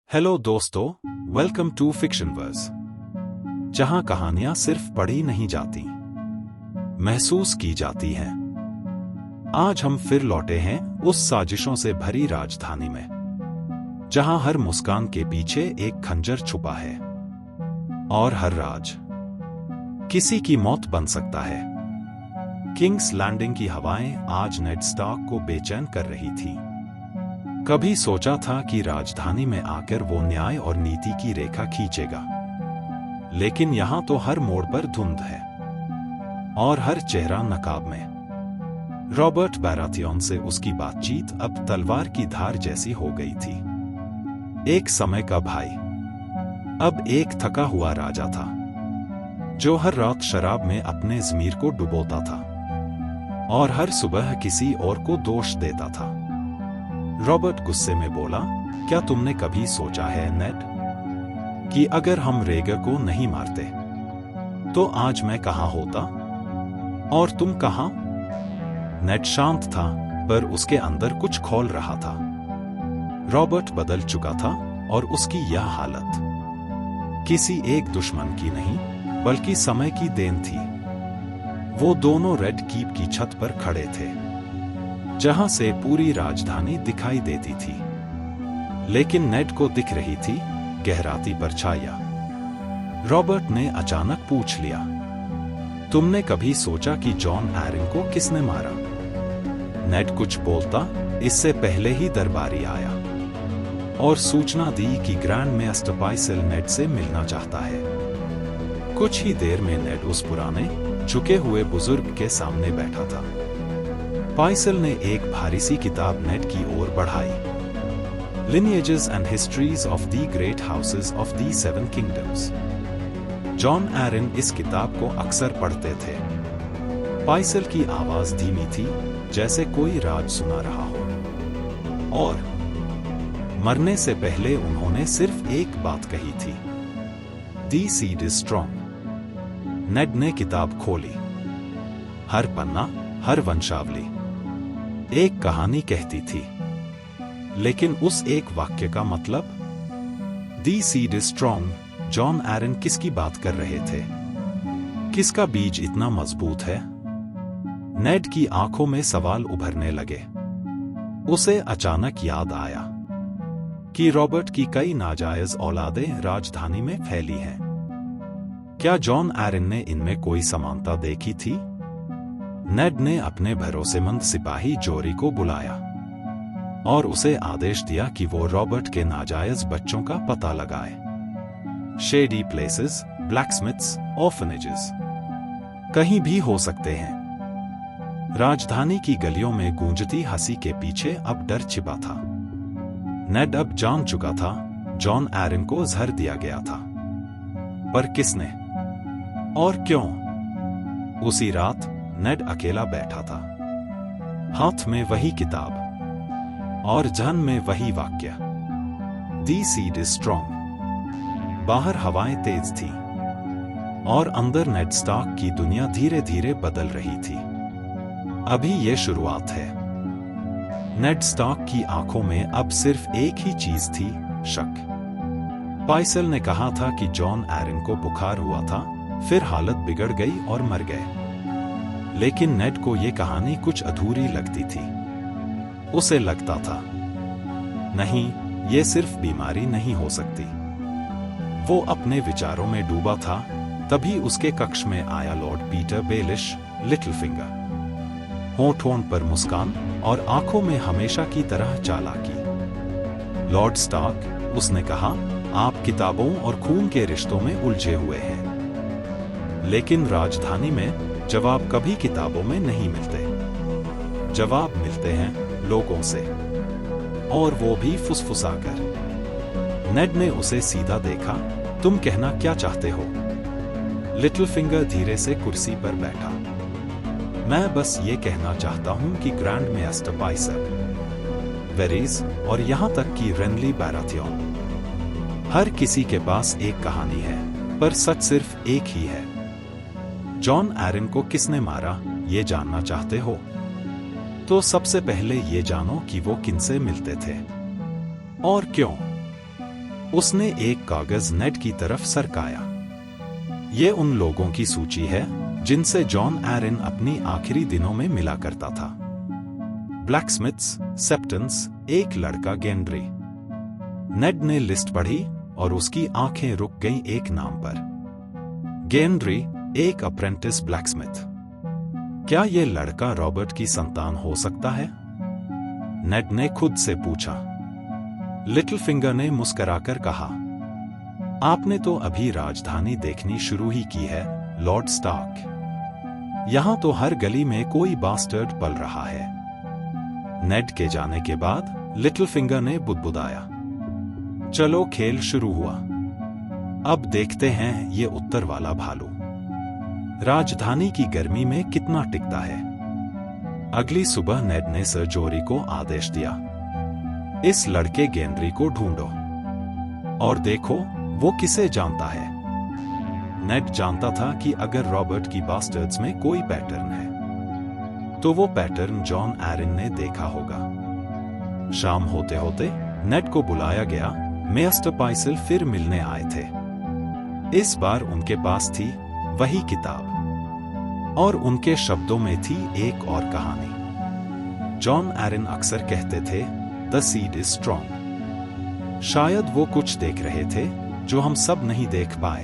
Hello दोस्तों, welcome to fiction verse, जहां कहानियां सिर्फ पढ़ी नहीं जाती, महसूस की जाती हैं। आज हम फिर लौटे हैं उस साजिशों से भरी राजधानी में, जहां हर मुस्कान के पीछे एक खंजर छुपा है और हर राज किसी की मौत बन सकता है। किंग्स लैंडिंग की हवाएं आज नेड स्टार्क को बेचैन कर रही थी। कभी सोचा था कि राजधानी में आकर वो न्याय और नीति की रेखा खींचेगा, लेकिन यहां तो हर मोड़ पर धुंध है और हर चेहरा नकाब में। रॉबर्ट बैराथियन से उसकी बातचीत अब तलवार की धार जैसी हो गई थी। एक समय का भाई, अब एक थका हुआ राजा था, जो हर रात शराब में अपने ज़मीर को डुबोता था और हर सुबह किसी और को दोष देता था। रॉबर्ट गुस्से में बोला, क्या तुमने कभी सोचा है नेड, कि अगर हम रेगर को नहीं मारते तो आज मैं कहां होता और तुम कहां? नेड शांत था, पर उसके अंदर कुछ खौल रहा था। रॉबर्ट बदल चुका था और उसकी यह हालत किसी एक दुश्मन की नहीं, बल्कि समय की देन थी। वो दोनों रेड कीप की छत पर खड़े थे, जहां से पूरी राजधानी दिखाई देती थी, लेकिन नेड को दिख रही थी गहराती परछाइयां। रॉबर्ट ने अचानक पूछ लिया, तुमने कभी सोचा कि जॉन आरिन को किसने मारा? नेड कुछ बोलता इससे पहले ही दरबारी आया और सूचना दी कि ग्रैंड मास्टर पाइसल नेड से मिलना चाहता है। कुछ ही देर में नेड उस पुराने झुके हुए बुजुर्ग के सामने बैठा था। पाइसल ने एक भारी सी किताब नेड की ओर बढ़ाई, lineages and histories of the great houses of the seven kingdoms. Jon Arryn इस किताब को अक्सर पढ़ते थे। पाइसल की आवाज धीमी थी, जैसे कोई राज सुना रहा हो, और मरने से पहले उन्होंने सिर्फ एक बात कही थी, द सीड इज स्ट्रॉन्ग। नेड ने किताब खोली। हर पन्ना, हर वंशावली एक कहानी कहती थी, लेकिन उस एक वाक्य का मतलब, the seed is strong, Jon Arryn किसकी बात कर रहे थे? किसका बीज इतना मजबूत है? नेड की आंखों में सवाल उभरने लगे। उसे अचानक याद आया कि रॉबर्ट की कई नाजायज औलादें राजधानी में फैली हैं। क्या जॉन आरिन ने इनमें कोई समानता देखी थी? नेड ने अपने भरोसेमंद सिपाही जोरी को बुलाया और उसे आदेश दिया कि वो रॉबर्ट के नाजायज बच्चों का पता लगाए। शेडी प्लेसेस, ब्लैकस्मिथ्स, ऑर्फनेजेस, कहीं भी हो सकते हैं। राजधानी की गलियों में गूंजती हंसी के पीछे अब डर छिपा था। नेड अब जान चुका था, जॉन आरिन को जहर दिया गया था, पर किसने और क्यों? उसी रात नेड अकेला बैठा था, हाथ में वही किताब और जहन में वही वाक्य, दी सीड इज स्ट्रॉन्ग। बाहर हवाएं तेज थी और अंदर नेड स्टार्क की दुनिया धीरे धीरे बदल रही थी। अभी ये शुरुआत है। नेड स्टार्क की आंखों में अब सिर्फ एक ही चीज थी, शक। पाइसल ने कहा था कि जॉन आरिन को बुखार हुआ था, फिर हालत बिगड़ गई और मर गए, लेकिन नेड को यह कहानी कुछ अधूरी लगती थी। उसे लगता था, नहीं, ये सिर्फ बीमारी नहीं हो सकती। वो अपने विचारों में डूबा था, तभी उसके कक्ष में आया Lord Peter Baelish, little finger. होठों पर मुस्कान और आंखों में हमेशा की तरह चालाकी। लॉर्ड स्टार्क, उसने कहा, आप किताबों और खून के रिश्तों में उलझे हुए हैं, लेकिन राजधानी में जवाब कभी किताबों में नहीं मिलते। जवाब मिलते हैं लोगों से, और वो भी फुसफुसाकर। नेड ने उसे सीधा देखा, तुम कहना क्या चाहते हो? लिटिल फिंगर धीरे से कुर्सी पर बैठा। मैं बस ये कहना चाहता हूं कि ग्रैंड मास्टर पाइसल, वेरीज और यहां तक कि रेनली बैराथियन, हर किसी के पास एक कहानी है, पर सच सिर्फ एक ही है। जॉन आरिन को किसने मारा, ये जानना चाहते हो? तो सबसे पहले ये जानो कि वो किनसे मिलते थे और क्यों। उसने एक कागज नेड की तरफ सरकाया। ये उन लोगों की सूची है जिनसे जॉन एरन अपनी आखिरी दिनों में मिला करता था। ब्लैकस्मिथ्स, सेप्टन्स, एक लड़का गेंड्री। नेड ने लिस्ट पढ़ी और उसकी आंखें रुक गईं एक नाम पर। गेंड्री, एक अप्रेंटिस ब्लैकस्मिथ। क्या यह लड़का रॉबर्ट की संतान हो सकता है? नेड ने खुद से पूछा। लिटिल फिंगर ने मुस्कुराकर कहा, आपने तो अभी राजधानी देखनी शुरू ही की है, लॉर्ड स्टार्क। यहां तो हर गली में कोई बास्टर्ड पल रहा है। नेड के जाने के बाद लिटिल फिंगर ने बुदबुदाया। चलो खेल शुरू हुआ। अब देखते हैं ये उत्तर वाला भालू राजधानी की गर्मी में कितना टिकता है। अगली सुबह नेड ने सर जोरी को आदेश दिया, इस लड़के गेंड्री को ढूंढो और देखो वो किसे जानता है। नेड जानता था कि अगर रॉबर्ट की बास्टर्ड्स में कोई पैटर्न है तो वो पैटर्न जॉन एरन ने देखा होगा। शाम होते होते नेड को बुलाया गया। मेस्टर पाइसल फिर मिलने आए थे। इस बार उनके पास थी वही किताब और उनके शब्दों में थी एक और कहानी। जॉन एरन अक्सर कहते थे, द सीड इज स्ट्रॉन्ग। शायद वो कुछ देख रहे थे जो हम सब नहीं देख पाए।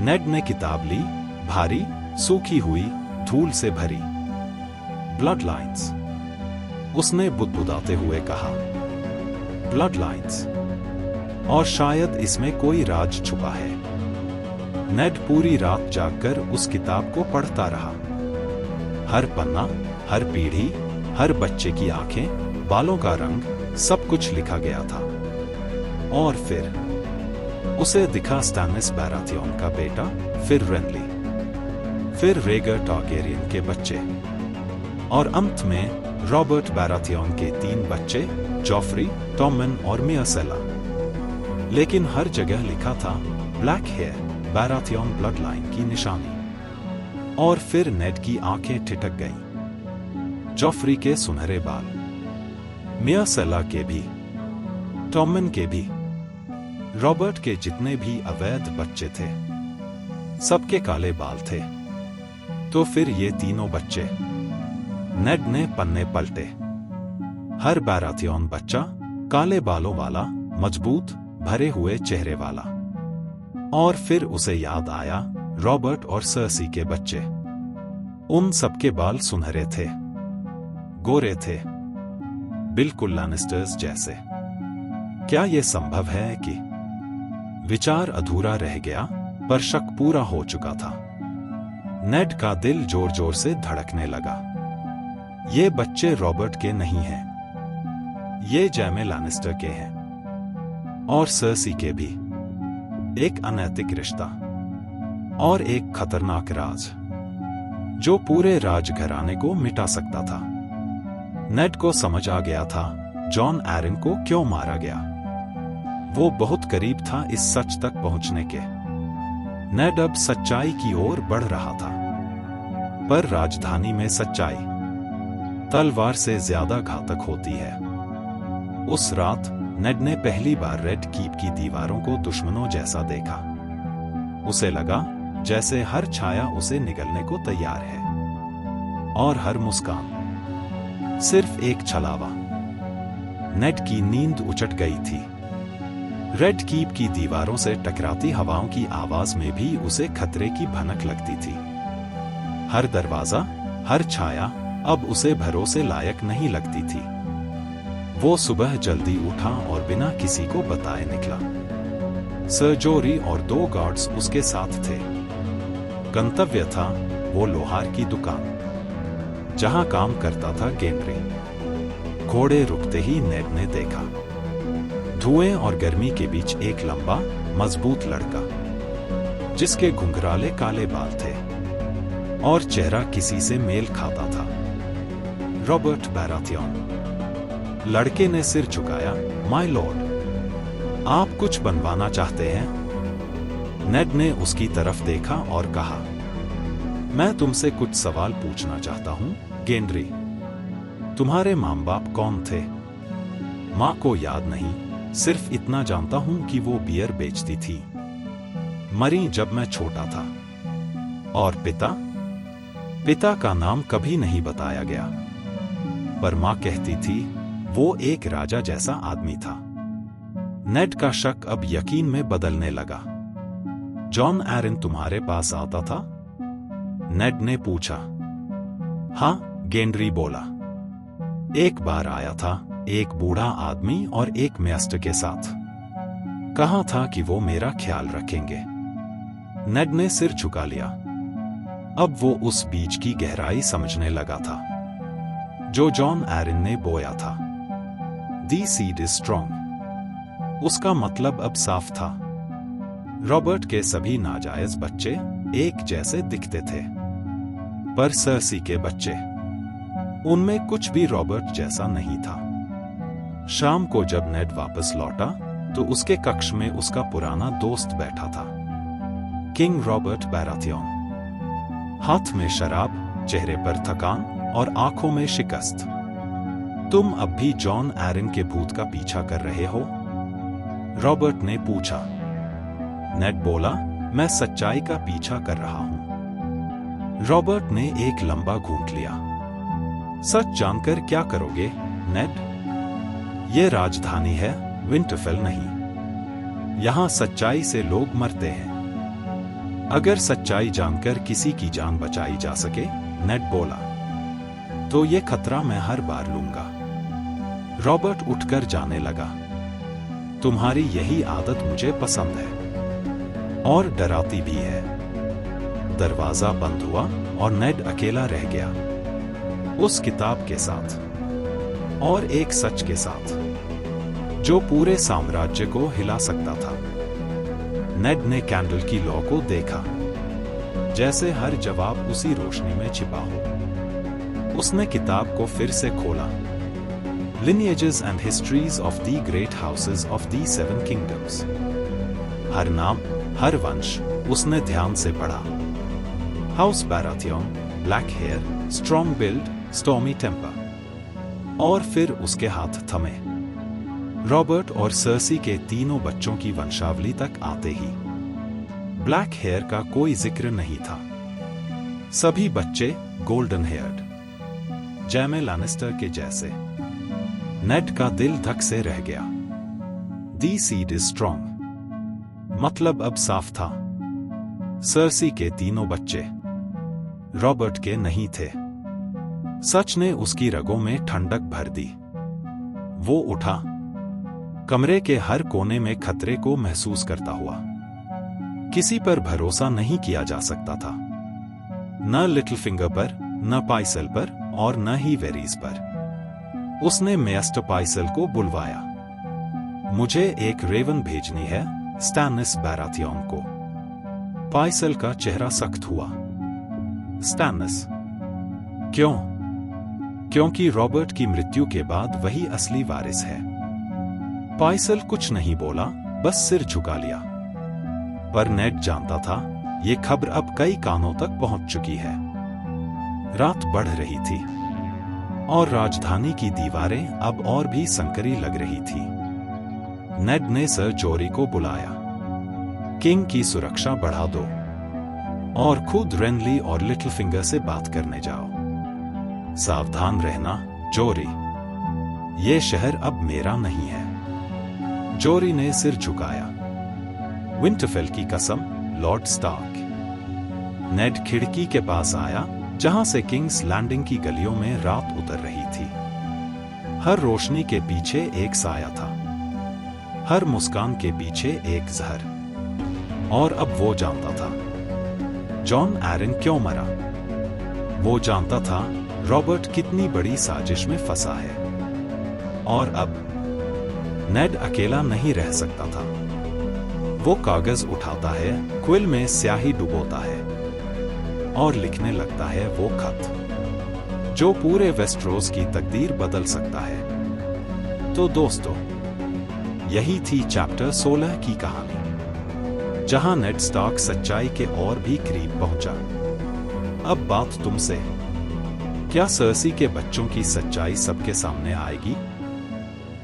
नेड ने किताब ली, भारी, सूखी हुई, धूल से भरी। ब्लड लाइन्स, उसने बुदबुदाते हुए कहा। ब्लड लाइन्स, और शायद इसमें कोई राज छुपा है। नेड पूरी रात जागकर उस किताब को पढ़ता रहा। हर पन्ना, हर पीढ़ी, हर बच्चे की आंखें, बालों का रंग, सब कुछ लिखा गया था। और फिर उसे दिखा स्टैनिस बैराथियन का बेटा, फिर रेनली, फिर रेगर टारगेरियन के बच्चे, और अंत में रॉबर्ट बैराथियन के 3 बच्चे, जॉफ्री, टॉमन और मियासेला। लेकिन हर जगह लिखा था ब्लैक हेयर, बैराथियन ब्लड लाइन की निशानी। और फिर नेड की आंखें ठिठक गईं। जॉफ्री के सुनहरे बाल, मियासेला के भी, टॉमन के भी, रॉबर्ट के जितने भी अवैध बच्चे थे, सबके काले बाल थे। तो फिर ये तीनों बच्चे। नेड ने पन्ने पलटे। हर बैराथियन बच्चा काले बालों वाला, मजबूत, भरे हुए चेहरे वाला। और फिर उसे याद आया रॉबर्ट और सर्सी के बच्चे। उन सबके बाल सुनहरे थे, गोरे थे, बिल्कुल लैनिस्टर्स जैसे। क्या यह संभव है कि? विचार अधूरा रह गया, पर शक पूरा हो चुका था। नेड का दिल जोर जोर से धड़कने लगा। ये बच्चे रॉबर्ट के नहीं हैं, ये जैमे लैनिस्टर के हैं, और सर्सी के भी। एक अनैतिक रिश्ता और एक खतरनाक राज जो पूरे राजघराने को मिटा सकता था। नेड को समझ आ गया था जॉन एरन को क्यों मारा गया। वो बहुत करीब था इस सच तक पहुंचने के। नेड अब सच्चाई की ओर बढ़ रहा था, पर राजधानी में सच्चाई तलवार से ज्यादा घातक होती है। उस रात नेड ने पहली बार रेड कीप की दीवारों को दुश्मनों जैसा देखा। उसे लगा जैसे हर छाया उसे निगलने को तैयार है, और हर मुस्कान सिर्फ एक छलावा। नेड की नींद उचट गई थी। रेड कीप की दीवारों से टकराती हवाओं की आवाज में भी उसे खतरे की भनक लगती थी। हर दरवाजा, हर छाया अब उसे भरोसे लायक नहीं लगती थी। वो सुबह जल्दी उठा और बिना किसी को बताए निकला। सर जोरी और 2 गार्ड्स उसके साथ थे। गंतव्य था वो लोहार की दुकान, जहां काम करता था गेंड्री। घोड़े रुकते ही नेड ने देखा धुएं और गर्मी के बीच एक लंबा, मजबूत लड़का, जिसके घुंघराले काले बाल थे और चेहरा किसी से मेल खाता था। रॉबर्ट बैराथियन। लड़के ने सिर झुकाया। माय लॉर्ड, आप कुछ बनवाना चाहते हैं? नेड ने उसकी तरफ देखा और कहा, मैं तुमसे कुछ सवाल पूछना चाहता हूं, गेंड्री। तुम्हारे मां बाप कौन थे? मां को याद नहीं, सिर्फ इतना जानता हूं कि वो बियर बेचती थी। मरी जब मैं छोटा था। और पिता का नाम कभी नहीं बताया गया, पर मां कहती थी वो एक राजा जैसा आदमी था। नेड का शक अब यकीन में बदलने लगा। जॉन एरन तुम्हारे पास आता था? नेड ने पूछा। हाँ, गेंड्री बोला। एक बार आया था, एक बूढ़ा आदमी और एक मेस्टर के साथ। कहा था कि वो मेरा ख्याल रखेंगे। नेड ने सिर झुका लिया। अब वो उस बीज की गहराई समझने लगा था जो जॉन एरन ने बोया था। दी सीड इज स्ट्रॉन्ग। उसका मतलब अब साफ था। रॉबर्ट के सभी नाजायज बच्चे एक जैसे दिखते थे, पर सर्सी के बच्चे, उनमें कुछ भी रॉबर्ट जैसा नहीं था। शाम को जब नेड वापस लौटा तो उसके कक्ष में उसका पुराना दोस्त बैठा था, किंग रॉबर्ट बैराथियन। हाथ में शराब, चेहरे पर थकान और आंखों में शिकस्त। तुम अब भी जॉन एरन के भूत का पीछा कर रहे हो? रॉबर्ट ने पूछा। नेड बोला, मैं सच्चाई का पीछा कर रहा हूं। रॉबर्ट ने एक लंबा घूंट लिया। सच जानकर क्या करोगे, नेड? यह राजधानी है, विंटरफेल नहीं। यहां सच्चाई से लोग मरते हैं। अगर सच्चाई जानकर किसी की जान बचाई जा सके, नेड बोला, तो ये खतरा मैं हर बार लूंगा। रॉबर्ट उठकर जाने लगा। तुम्हारी यही आदत मुझे पसंद है, और डराती भी है। दरवाजा बंद हुआ और नेड अकेला रह गया, उस किताब के साथ और एक सच के साथ जो पूरे साम्राज्य को हिला सकता था। नेड ने कैंडल की लौ को देखा, जैसे हर जवाब उसी रोशनी में छिपा हो। उसने किताब को फिर से खोला। Lineages and Histories of the Great Houses of the Seven Kingdoms। हर नाम, हर वंश उसने ध्यान से पढ़ा। House Baratheon, black hair, strong build, stormy temper. और फिर उसके हाथ थमे। रॉबर्ट और सर्सी के तीनों बच्चों की वंशावली तक आते ही ब्लैक हेयर का कोई जिक्र नहीं था। सभी बच्चे गोल्डन हेयर्ड, जैमे लैनिस्टर के जैसे। नेड का दिल धक से रह गया। दी सीड इज स्ट्रॉन्ग, मतलब अब साफ था। सर्सी के तीनों बच्चे रॉबर्ट के नहीं थे। सच ने उसकी रगों में ठंडक भर दी। वो उठा, कमरे के हर कोने में खतरे को महसूस करता हुआ। किसी पर भरोसा नहीं किया जा सकता था, न लिटिल फिंगर पर, न पाइसल पर, और न ही वेरीज पर। उसने मेस्टर पाइसल को बुलवाया। मुझे एक रेवन भेजनी है, स्टैनिस बैराथियन को। पाइसल का चेहरा सख्त हुआ। स्टैनिस? क्यों? क्योंकि रॉबर्ट की मृत्यु के बाद वही असली वारिस है। पाइसल कुछ नहीं बोला, बस सिर झुका लिया। पर नेड जानता था ये खबर अब कई कानों तक पहुंच चुकी है। रात बढ़ रही थी और राजधानी की दीवारें अब और भी संकरी लग रही थी। नेड ने सर जोरी को बुलाया। किंग की सुरक्षा बढ़ा दो और खुद रेनली और लिटिल फिंगर से बात करने जाओ। सावधान रहना, जोरी। ये शहर अब मेरा नहीं है। जोरी ने सिर झुकाया। विंटरफेल की कसम, लॉर्ड स्टार्क। नेड खिड़की के पास आया, जहां से किंग्स लैंडिंग की गलियों में रात उतर रही थी। हर रोशनी के पीछे एक साया था, हर मुस्कान के पीछे एक जहर। और अब वो जानता था जॉन एरन क्यों मरा। वो जानता था रॉबर्ट कितनी बड़ी साजिश में फंसा है। और अब नेड अकेला नहीं रह सकता था। वो कागज उठाता है, क्विल में स्याही डुबोता है और लिखने लगता है वो खत जो पूरे वेस्टरोस की तकदीर बदल सकता है। तो दोस्तों, यही थी चैप्टर 16 की कहानी, जहां नेड स्टार्क सच्चाई के और भी करीब पहुंचा। अब बात तुमसे, क्या सर्सी के बच्चों की सच्चाई सबके सामने आएगी?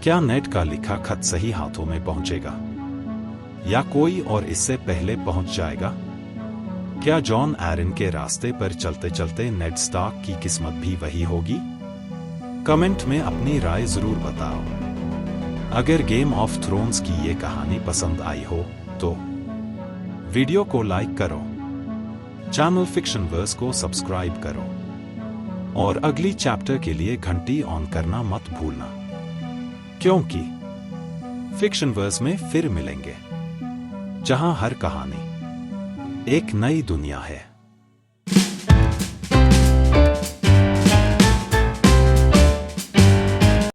क्या नेड का लिखा खत सही हाथों में पहुंचेगा, या कोई और इससे पहले पहुंच जाएगा? क्या जॉन एरन के रास्ते पर चलते चलते नेड स्टार्क की किस्मत भी वही होगी? कमेंट में अपनी राय जरूर बताओ। अगर गेम ऑफ थ्रोन्स की ये कहानी पसंद आई हो तो वीडियो को लाइक करो, चैनल फिक्शनवर्स को सब्सक्राइब करो और अगली चैप्टर के लिए घंटी ऑन करना मत भूलना, क्योंकि फिक्शनवर्स में फिर मिलेंगे, जहां हर कहानी एक नई दुनिया है।